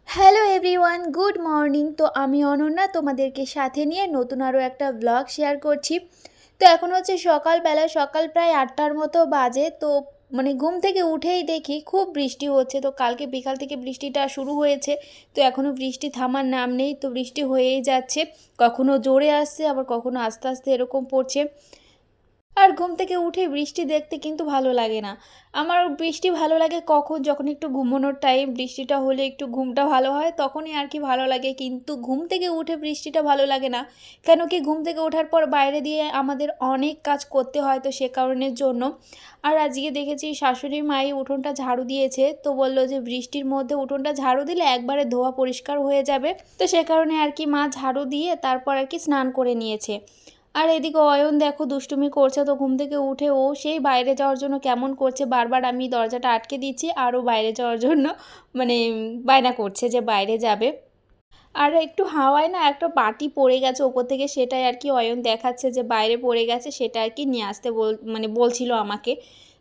Hello everyone, good morning. তো আমি অনন্যা তোমাদেরকে সাথে নিয়ে নতুন আরও একটা ব্লগ শেয়ার করছি। তো এখন হচ্ছে সকালবেলা, সকাল প্রায় 8টার মতো বাজে। তো ঘুম থেকে উঠেই দেখি খুব বৃষ্টি হচ্ছে। তো কালকে বিকাল থেকে বৃষ্টিটা শুরু হয়েছে, তো এখনও বৃষ্টি থামার নাম নেই। তো বৃষ্টি হয়েই যাচ্ছে, কখনো জোরে আসছে আবার কখনো আস্তে আস্তে এরকম পড়ছে। আর ঘুম থেকে উঠে বৃষ্টি দেখতে কিন্তু ভালো লাগে না। আমার বৃষ্টি ভালো লাগে কখন, যখন একটু ঘুমানোর টাইম, বৃষ্টিটা হলে একটু ঘুমটা ভালো হয়, তখনই আর কি ভালো লাগে। কিন্তু ঘুম থেকে উঠে বৃষ্টিটা ভালো লাগে না। কেন কি, ঘুম থেকে ওঠার পর বাইরে দিয়ে আমাদের অনেক কাজ করতে হয়, তো সে কারণের জন্য। আর আজকে দেখেছি শাশুড়ি মাই উঠোনটা ঝাড়ু দিয়েছে, তো বললো যে বৃষ্টির মধ্যে উঠোনটা ঝাড়ু দিলে একবারে ধোয়া পরিষ্কার হয়ে যাবে। তো সে কারণে আর কি মা ঝাড়ু দিয়ে তারপর আর কি স্নান করে নিয়েছে। আর এদিকে অয়ন দেখো দুষ্টুমি করছে। তো ঘুম থেকে উঠে ও সেই বাইরে যাওয়ার জন্য কেমন করছে, বারবার আমি দরজাটা আটকে দিচ্ছি আর ও বাইরে যাওয়ার জন্য মানে বায়না করছে যে বাইরে যাবে। আর একটু হাওয়ায় না একটা বাটি পড়ে গেছে ওপর থেকে, সেটাই আর কি অয়ন দেখাচ্ছে যে বাইরে পড়ে গেছে, সেটা আর কি নিয়ে আসতে বলছিল আমাকে।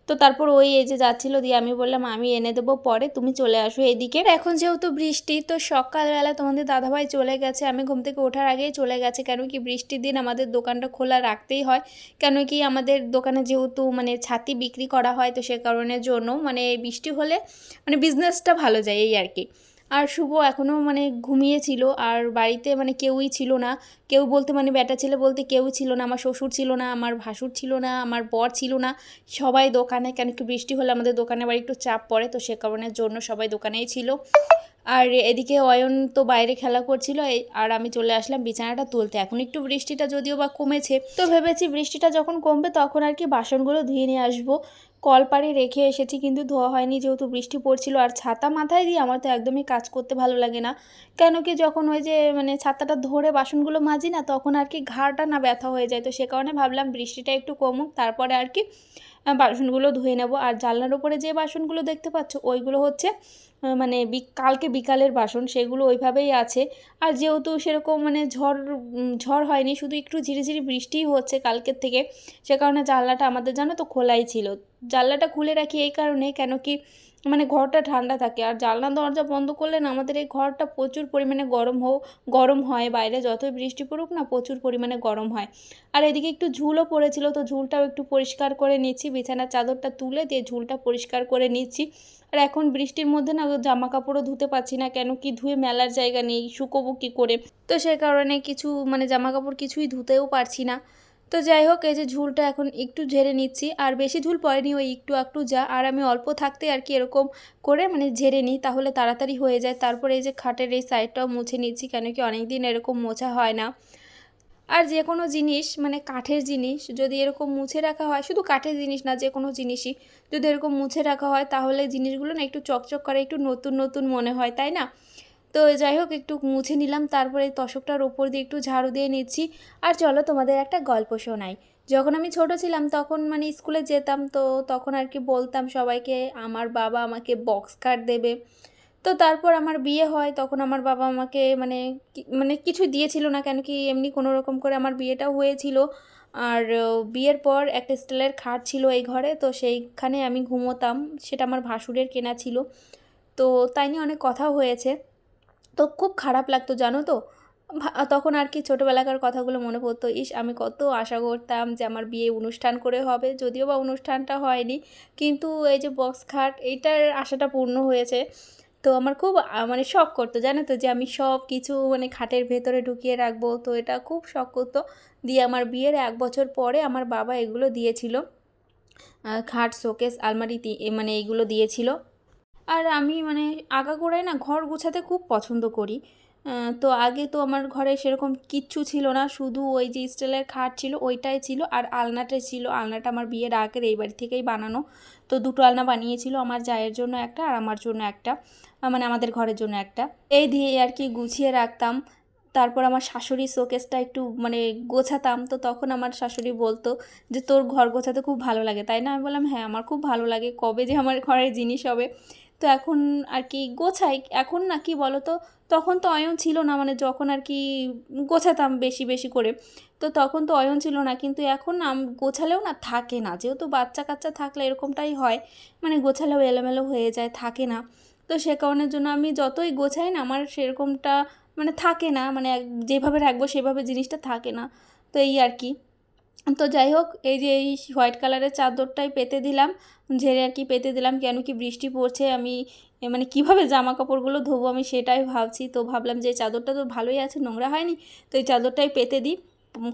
তো তারপর ওই এই যে যাচ্ছিলো, দিয়ে আমি বললাম আমি এনে দেবো পরে, তুমি চলে আসো এদিকে। এখন যেহেতু বৃষ্টি, তো সকালবেলা তোমাদের দাদাভাই চলে গেছে, আমি ঘুম থেকে ওঠার আগেই চলে গেছে। কেন কি, বৃষ্টির দিন আমাদের দোকানটা খোলা রাখতেই হয়। কেন কি, আমাদের দোকানে যেহেতু ছাতি বিক্রি করা হয়, তো সে কারণের জন্য বৃষ্টি হলে বিজনেসটা ভালো যায় এই আর কি। আর শুভ এখনও ঘুমিয়েছিল, আর বাড়িতে কেউই ছিল না। কেউ বলতে বেটা ছেলে বলতে কেউই ছিল না। আমার শ্বশুর ছিল না, আমার ভাসুর ছিল না, আমার বর ছিল না, সবাই দোকানে। কেন কি, বৃষ্টি হলে আমাদের দোকানে আবার একটু চাপ পড়ে, তো সে কারণের জন্য সবাই দোকানেই ছিল। আর এদিকে অয়ন তো বাইরে খেলা করছিল, আর আমি চলে আসলাম বিছানাটা তুলতে। এখন একটু বৃষ্টিটা যদিও বা কমেছে, তো ভেবেছি বৃষ্টিটা যখন কমবে তখন আর কি বাসনগুলো ধুয়ে নিয়ে আসবো। কলপাড়ে রেখে এসেছি কিন্তু ধোয়া হয়নি, যেহেতু বৃষ্টি পড়ছিল। আর ছাতা মাথায় দিয়ে আমার তো একদমই কাজ করতে ভালো লাগে না। কেন কি, যখন ওই যে ছাতাটা ধরে বাসনগুলো মাজি না, তখন আর কি ঘাড়টা না ব্যথা হয়ে যায়। তো সে কারণে ভাবলাম বৃষ্টিটা একটু কমুক, তারপরে আর কি বাসনগুলো ধুয়ে নেব। আর জানলার ওপরে যে বাসনগুলো দেখতে পাচ্ছ, ওইগুলো হচ্ছে কালকে বিকালের বাসন, সেগুলো ওইভাবেই আছে। আর যেহেতু সেরকম ঝড় হয়নি, শুধু একটু ঝিরিঝিরি বৃষ্টিই হচ্ছে কালকের থেকে, সে কারণে জানলাটা আমাদের জানো তো খোলাই ছিল। জানলাটা খুলে রাখি এই কারণে, কেন কি ঘরটা ঠান্ডা থাকে। আর জানলা দরজা বন্ধ করলে না আমাদের এই ঘরটা প্রচুর পরিমাণে গরম হয়। বাইরে যতই বৃষ্টি পড়ুক না, প্রচুর পরিমাণে গরম হয়। আর এদিকে একটু ঝুলও পড়েছিল, তো ঝুলটাও একটু পরিষ্কার করে নিচ্ছি। বিছানার চাদরটা তুলে দিয়ে ঝুলটা পরিষ্কার করে নিচ্ছি। আর এখন বৃষ্টির মধ্যে না জামা কাপড়ও ধুতে পারছি না, কেন কি ধুয়ে মেলার জায়গা নেই, শুকোবো কী করে। তো সে কারণে কিছু জামা কাপড় কিছুই ধুতেও পারছি না। তো যাই হোক, এই যে ঝুলটা এখন একটু ঝেড়ে নিচ্ছি। আর বেশি ঝুল পড়েনি, ওই একটু একটু যা। আর আমি অল্প থাকতে আর কি এরকম করে ঝেড়ে নিই, তাহলে তাড়াতাড়ি হয়ে যায়। তারপরে এই যে খাটের এই সাইডটাও মুছে নিচ্ছি, কেন কি অনেক দিন এরকম মোছা হয় না। আর যে কোনো জিনিস কাঠের জিনিস যদি এরকম মুছে রাখা হয়, শুধু কাঠের জিনিস না, যে কোনো জিনিসই যদি এরকম মুছে রাখা হয়, তাহলে জিনিসগুলো না একটু চকচক করে, একটু নতুন নতুন মনে হয়, তাই না? তো যাই হোক, একটু মুছে নিলাম, তারপরে এই তোশকটার ওপর দিয়ে একটু ঝাড়ু দিয়ে নিচ্ছি। আর চলো তোমাদের একটা গল্প শোনাই। যখন আমি ছোট ছিলাম তখন স্কুলে যেতাম, তো তখন আর কি বলতাম সবাইকে আমার বাবা আমাকে বক্স কাট দেবে। তো তারপর আমার বিয়ে হয়, তখন আমার বাবা আমাকে কিছু দিয়েছিল না, কেন কি এমনি কোনো রকম করে আমার বিয়েটাও হয়েছিল। আর বিয়ের পর একটা স্টিলের খাট ছিল এই ঘরে, তো সেইখানে আমি ঘুমোতাম। সেটা আমার ভাসুরের কেনা ছিল। তো তাই নিয়ে অনেক কথাও হয়েছে। তো খুব খারাপ লাগতো জানো তো। তখন আর কি ছোটোবেলাকার কথাগুলো মনে পড়তো। ইস, আমি কত আশা করতাম যে আমার বিয়ে অনুষ্ঠান করে হবে, যদিও বা অনুষ্ঠানটা হয়নি, কিন্তু এই যে বক্স খাট, এইটার আশাটা পূর্ণ হয়েছে। তো আমার খুব শখ করতো জানো তো, যে আমি সব কিছু খাটের ভেতরে ঢুকিয়ে রাখবো। তো এটা খুব শখ করতো। দিয়ে আমার বিয়ের 1 বছর পরে আমার বাবা এগুলো দিয়েছিল, খাট, শোকেস, আলমারি, এইগুলো দিয়েছিল। আর আমি আগাগোড়ায় না ঘর গোছাতে খুব পছন্দ করি। তো আগে তো আমার ঘরে সেরকম কিচ্ছু ছিল না, শুধু ওই যে স্টিলের খাট ছিল, ওইটাই ছিল। আর আলনাটাই ছিল। আলনাটা আমার বিয়ের আগের এই বাড়ি থেকেই বানানো। তো দুটো আলনা বানিয়েছিল, আমার জায়ের জন্য একটা আর আমার জন্য একটা, আমাদের ঘরের জন্য একটা। এই দিয়ে আর কি গুছিয়ে রাখতাম। তারপর আমার শাশুড়ির শোকেসটা একটু গোছাতাম। তো তখন আমার শাশুড়ি বলতো যে তোর ঘর গোছাতে খুব ভালো লাগে, তাই না? আমি বললাম হ্যাঁ, আমার খুব ভালো লাগে, কবে যে আমার ঘরের জিনিস হবে। তো এখন আর কি গোছাই। এখন না কি বলো তো, তখন তো অয়ন ছিল না, মানে যখন আর কি গোছাতাম বেশি বেশি করে, তো তখন তো অয়ন ছিল না। কিন্তু এখন না গোছালেও না থাকে না, যেহেতু বাচ্চা কাচ্চা থাকলে এরকমটাই হয়, মানে গোছালেও এলোমেলো হয়ে যায়, থাকে না। তো সে কারণের জন্য আমি যতই গোছাই না আমার সেরকমটা মানে থাকে না, মানে যেভাবে রাখবো সেভাবে জিনিসটা থাকে না। তো এই আর কি। তো যাই হোক, এই যে এই হোয়াইট কালারের চাদরটাই পেতে দিলাম, ঝেড়ে আর কি পেতে দিলাম, কেন কি বৃষ্টি পড়ছে। আমি মানে কিভাবে জামা কাপড়গুলো ধোবো আমি সেটাই ভাবছি। তো ভাবলাম যে এই চাদরটা তো ভালোই আছে, নোংরা হয়নি, তো এই চাদরটাই পেতে দিই,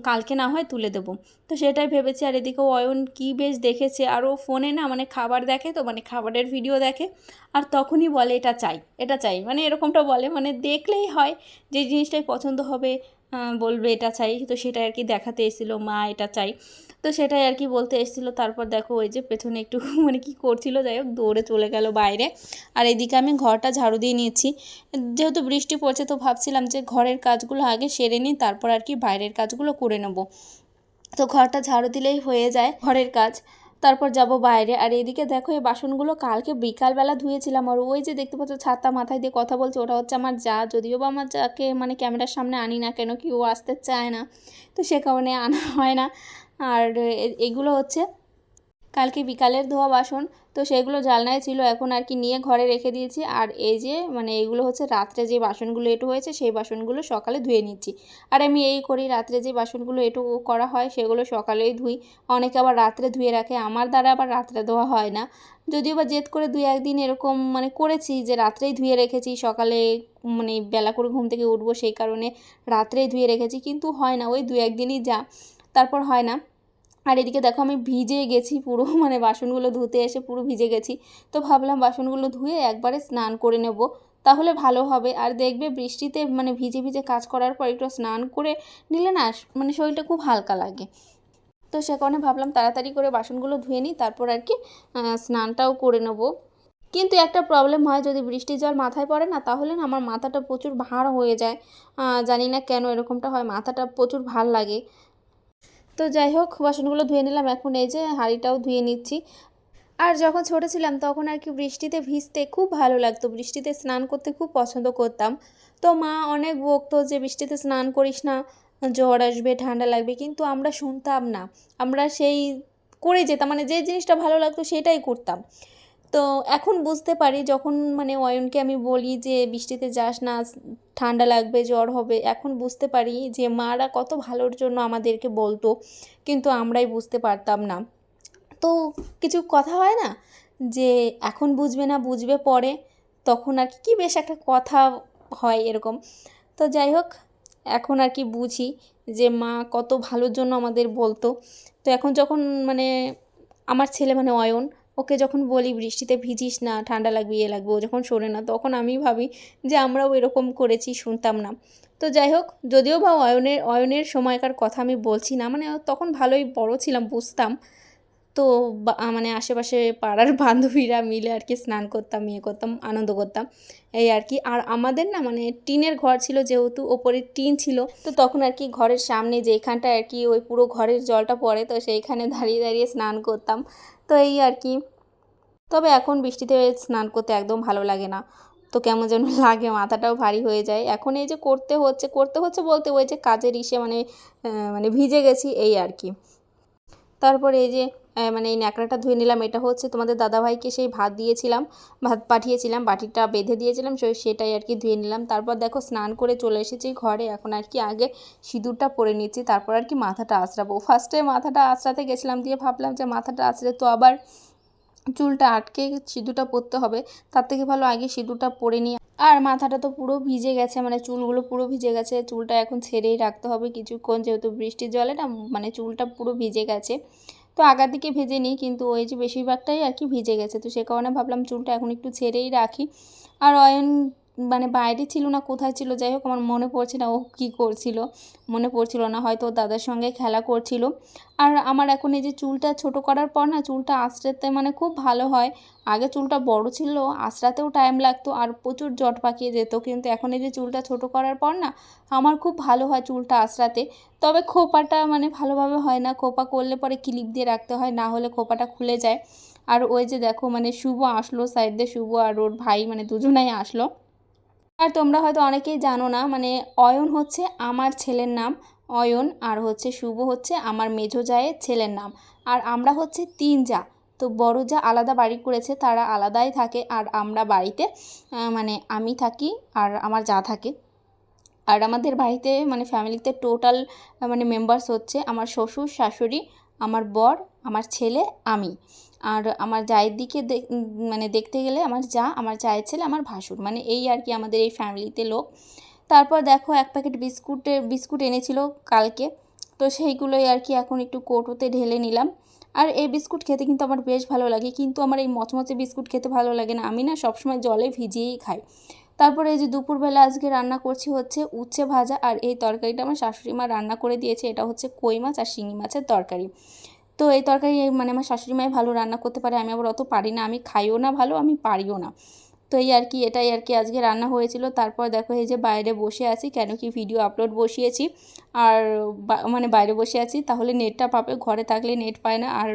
কালকে না হয় তুলে দেবো। তো সেটাই ভেবেছি। আর এদিকে অয়ন কি বেশ দেখেছে, আরও ফোনে না মানে খাবার দেখে, তো মানে খাবারের ভিডিও দেখে, আর তখনই বলে এটা চাই এটা চাই, মানে এরকমটা বলে, মানে দেখলেই হয় যে জিনিসটাই পছন্দ হবে বলবে এটা চাই। তো সেটাই আর কি দেখাতে এসেছিলো, মা এটা চাই, তো সেটাই আর কি বলতে এসেছিলো। তারপর দেখো ওই যে পেছনে একটু মানে কি করছিল, যাই হোক দৌড়ে চলে গেল বাইরে। আর এদিকে আমি ঘরটা ঝাড়ু দিয়ে নিয়েছি, যেহেতু বৃষ্টি পড়ছে তো ভাবছিলাম যে ঘরের কাজগুলো আগে সেরে নিই, তারপর আর কি বাইরের কাজগুলো করে নেব। তো ঘরটা ঝাড়ু দিলেই হয়ে যায় ঘরের কাজ, তারপর যাব বাইরে। আর এদিকে দেখো এই বাসনগুলো কালকে বিকালবেলা ধুয়েছিলাম, আর ওই যে দেখতে পাচ্ছ ছাতা মাথায় দিয়ে কথা বলছে, ওটা হচ্ছে আমার যা। যদিও বা আমার যাকে মানে ক্যামেরার সামনে আনি না কেন, কি ও আসতে চায় না, তো সে কারণে আনা হয় না। আর এগুলো হচ্ছে কালকে বিকালের ধোয়া বাসন, তো সেগুলো জানলায় ছিল, এখন আর কি নিয়ে ঘরে রেখে দিয়েছি। আর এই যে মানে এইগুলো হচ্ছে রাত্রে যে বাসনগুলো এঁটো হয়েছে সেই বাসনগুলো সকালে ধুয়ে নিচ্ছি। আর আমি এই করি, রাত্রে যে বাসনগুলো এঁটো করা হয় সেগুলো সকালেই ধুই। অনেকে আবার রাত্রে ধুয়ে রাখে, আমার দ্বারা আবার রাত্রে ধোয়া হয় না। যদিও বা জেদ করে 2-1 দিন এরকম মানে করেছি যে রাত্রেই ধুয়ে রেখেছি, সকালে মানে বেলা করে ঘুম থেকে উঠবো সেই কারণে রাত্রেই ধুয়ে রেখেছি, কিন্তু হয় না, ওই 2-1 দিনই যা, তারপর হয় না। আর এদিকে দেখো আমি ভিজে গেছি পুরো, মানে বাসনগুলো ধুতে এসে পুরো ভিজে গেছি। তো ভাবলাম বাসনগুলো ধুয়ে একবারে স্নান করে নেব, তাহলে ভালো হবে। আর দেখবে বৃষ্টিতে মানে ভিজে ভিজে কাজ করার পর একটু স্নান করে নিলে না মানে শরীরটা খুব হালকা লাগে। তো সে কারণে ভাবলাম তাড়াতাড়ি করে বাসনগুলো ধুয়ে নিই, তারপর আর কি স্নানটাও করে নেব। কিন্তু একটা প্রবলেম হয়, যদি বৃষ্টির জল মাথায় পড়ে না, তাহলে না আমার মাথাটা প্রচুর ভার হয়ে যায়। জানি না কেন এরকমটা হয়, মাথাটা প্রচুর ভার লাগে। তো যাই হোক বাসনগুলো ধুয়ে নিলাম, এখন এই যে হাঁড়িটাও ধুয়ে নিচ্ছি। আর যখন ছোটো ছিলাম তখন আর কি বৃষ্টিতে ভিজতে খুব ভালো লাগতো, বৃষ্টিতে স্নান করতে খুব পছন্দ করতাম। তো মা অনেক বকতো যে বৃষ্টিতে স্নান করিস না, জ্বর আসবে, ঠান্ডা লাগবে, কিন্তু আমরা শুনতাম না। আমরা সেই করে যেতাম, মানে যে জিনিসটা ভালো লাগতো সেটাই করতাম। তো এখন বুঝতে পারি, যখন মানে অয়নকে আমি বলি যে বৃষ্টিতে যাস না, ঠান্ডা লাগবে, জ্বর হবে, এখন বুঝতে পারি যে মারা কত ভালোর জন্য আমাদেরকে বলতো, কিন্তু আমরাই বুঝতে পারতাম না। তো কিছু কথা হয় না যে এখন বুঝবে না, বুঝবে পরে, তখন আর কি বেশ একটা কথা হয় এরকম। তো যাই হোক, এখন আর কি বুঝি যে মা কত ভালোর জন্য আমাদের বলতো। তো এখন যখন মানে আমার ছেলে মানে অয়ন, ওকে যখন বলি বৃষ্টিতে ভিজিস না, ঠান্ডা লাগবে, ইয়ে লাগবে, ও যখন শোনে না, তখন আমি ভাবি যে আমরাও এরকম করেছি, শুনতাম না। তো যাই হোক, যদিও বা অয়নের সময়কার কথা আমি বলছি না, মানে তখন ভালোই বড় ছিলাম, বুঝতাম। তো মানে আশেপাশে পাড়ার বান্ধবীরা মিলে আর কি স্নান করতাম, ইয়ে করতাম, আনন্দ করতাম, এই আর কি। আর আমাদের না মানে টিনের ঘর ছিল, যেহেতু ওপরে টিন ছিল, তো তখন আর কি ঘরের সামনে যেখানটা আর কি ওই পুরো ঘরের জলটা পড়ে, তো সেইখানে দাঁড়িয়ে দাঁড়িয়ে স্নান করতাম। তো এই আর কি। তবে এখন বৃষ্টিতে স্নান করতে একদম ভালো লাগে না, তো কেমন যেন লাগে, মাথাটাও ভারী হয়ে যায়। এখন এই যে করতে হচ্ছে বলতে ওই যে কাজের ইসে মানে মানে ভিজে গেছি, এই আর কি। তারপরে এই যে মানে এই ন্যাকড়াটা ধুয়ে নিলাম, এটা হচ্ছে তোমাদের দাদাভাইকে সেই ভাত দিয়েছিলাম, ভাত পাঠিয়েছিলাম, বাটিটা বেঁধে দিয়েছিলাম, সেটাই আর কি ধুয়ে নিলাম। তারপর দেখো স্নান করে চলে এসেছি ঘরে, এখন আর কি আগে সিঁদুরটা পরে নিচ্ছি, তারপর আর কি মাথাটা আঁচড়াবো। ফার্স্টে মাথাটা আঁচড়াতে গেছিলাম, দিয়ে ভাবলাম যে মাথাটা আঁচড়ে তো আবার চুলটা আটকে সিঁদুরটা পরতে হবে, তার থেকে ভালো আগে সিঁদুরটা পরে নিই। আর মাথাটা তো পুরো ভিজে গেছে, মানে চুলগুলো পুরো ভিজে গেছে, চুলটা এখন ছেড়েই রাখতে হবে কিছুক্ষণ, যেহেতু বৃষ্টির জলে না মানে চুলটা পুরো ভিজে গেছে। তো আগার দিকে ভেজে নিই, কিন্তু ওই যে বেশিরভাগটাই আর কি ভিজে গেছে, তো সে কারণে ভাবলাম চুলটা এখন একটু ছেড়েই রাখি। আর অয়ন মানে বাইরে ছিল না, কোথায় ছিল, যাই হোক আমার মনে পড়ছে না ও কী করছিল, মনে পড়ছিল না, হয়তো ওর দাদার সঙ্গে খেলা করছিল। আর আমার এখন এই যে চুলটা ছোট করার পর না চুলটা আঁচড়াতে মানে খুব ভালো হয়। আগে চুলটা বড় ছিল, আঁচড়াতেও টাইম লাগতো আর প্রচুর জট পাকিয়ে যেত, কিন্তু এখন এই যে চুলটা ছোট করার পর না আমার খুব ভালো হয় চুলটা আঁচড়াতে। তবে খোপাটা মানে ভালোভাবে হয় না, খোপা করলে পরে ক্লিপ দিয়ে রাখতে হয়, না হলে খোপাটা খুলে যায়। আর ওই যে দেখো মানে শুভ আসলো সাইড দিয়ে, শুভ আর ওর ভাই মানে দুজনাই আসলো। আর তোমরা হয়তো অনেকেই জানো না, মানে অয়ন হচ্ছে আমার ছেলের নাম অয়ন, আর হচ্ছে শুভ হচ্ছে আমার মেজো জায়ের ছেলের নাম। আর আমরা হচ্ছে 3 জা। তো বড় জা আলাদা বাড়ি করেছে, তারা আলাদাই থাকে, আর আমরা বাড়িতে মানে আমি থাকি আর আমার জা থাকে। আর আমাদের বাড়িতে মানে ফ্যামিলিতে টোটাল মানে মেম্বার্স হচ্ছে আমার শ্বশুর শাশুড়ি, আমার বর, আমার ছেলে, আমি। আর আমার জায়ের দিকে মানে দেখতে গেলে আমার জা, আমার জায়ের ছেলে, আমার ভাসুর, মানে এই আর কি আমাদের এই ফ্যামিলিতে লোক। তারপর দেখো 1 প্যাকেট বিস্কুট এনেছিল কালকে, তো সেইগুলোই আর কি এখন একটু কৌটোতে ঢেলে নিলাম। আর এই বিস্কুট খেতে কিন্তু আমার বেশ ভালো লাগে, কিন্তু আমার এই মচমচে বিস্কুট খেতে ভালো লাগে না, আমি না সবসময় জলে ভিজিয়েই খাই। তারপরে এই যে দুপুরবেলা আজকে রান্না করছি হচ্ছে উচ্ছে ভাজা, আর এই তরকারিটা আমার শাশুড়ি মা রান্না করে দিয়েছে, এটা হচ্ছে কই মাছ আর শিঙি মাছের তরকারি। তো এই তরকারি মানে আমার শাশুড়ি মাই ভালো রান্না করতে পারে, আমি আবার অত পারি না, আমি খাইও না ভালো, আমি পারিও না। তো এই আর কি, এটাই আর কি আজকে রান্না হয়েছিল। তারপর দেখো এই যে বাইরে বসে আছি, কেন কি ভিডিও আপলোড বসিয়েছি, আর মানে বাইরে বসে আছি, তাহলে নেটটা পাবে, ঘরে থাকলে নেট পায় না। আর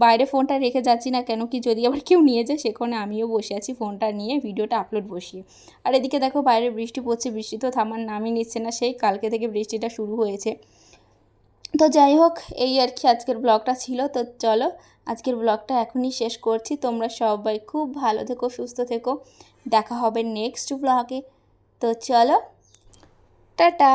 বাইরে ফোনটা রেখে যাচ্ছি না, কেন কি যদি আবার কেউ নিয়ে যায়, সেখানে আমিও বসে আছি ফোনটা নিয়ে ভিডিওটা আপলোড বসিয়ে। আর এদিকে দেখো বাইরে বৃষ্টি পড়ছে, বৃষ্টি তো থামার নামই নিচ্ছে না, সেই কালকে থেকে বৃষ্টিটা শুরু হয়েছে। তো যাই হোক, এই আর কি আজকের ব্লগটা ছিল। তো চলো আজকের ব্লগটা এখনই শেষ করছি। তোমরা সবাই খুব ভালো থেকো, সুস্থ থেকো, দেখা হবে নেক্সট ব্লগে। তো চলো, টাটা।